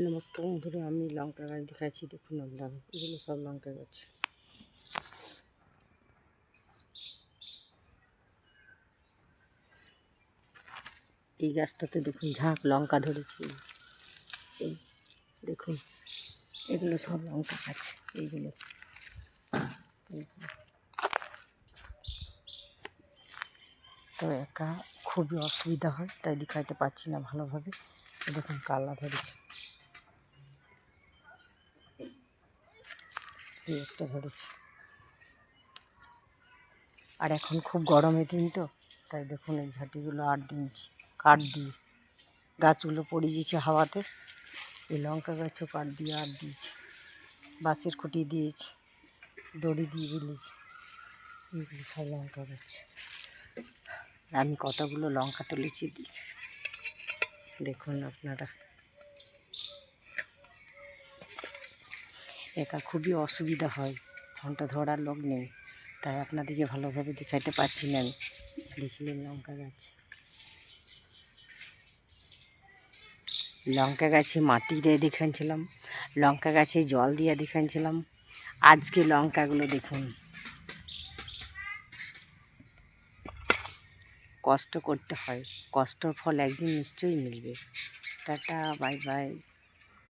নমস্কার বন্ধুরা, আমি লঙ্কা গাছ দেখাচ্ছি। দেখুন আপনারা, এগুলো সব লঙ্কা গাছ। এই গাছটাতে দেখুন ঝাঁক লঙ্কা ধরেছে। এই দেখুন, এগুলো সব লঙ্কা গাছ। এইগুলো তো একা খুবই অসুবিধা হয়, তাই দেখাইতে পারছি না ভালোভাবে। দেখুন কালা ধরেছে, এই একটা ধরেছে। আর এখন খুব গরমের দিন তো, তাই দেখুন এই ঝাঁটিগুলো আট দিয়েছি কাঠ দিয়ে। গাছগুলো পড়ে গিয়েছে হাওয়াতে। এই লঙ্কা গাছও কাঠ দিয়ে আট দিয়েছি, বাঁশের খুঁটি দিয়েছি, দড়ি দিয়ে বেলিয়েছি। এইগুলো সব লঙ্কা গাছ। আমি কতগুলো লঙ্কা তুলেছি দেখুন আপনারা। একা খুবই অসুবিধা হয়, ফোনটা ধরার লোক নেই, তাই আপনাদেরকে ভালোভাবে দেখাইতে পারছি না। আমি দেখলেন লঙ্কা গাছ। লঙ্কা গাছে মাটি দিয়ে দেখাচ্ছিলাম, লঙ্কা গাছে জল দিয়ে দেখাচ্ছিলাম। আজকে লঙ্কাগুলো দেখুন। কষ্ট করতে হয়, কষ্টর ফল একদিন নিশ্চয়ই মিলবে। Tata, bye bye.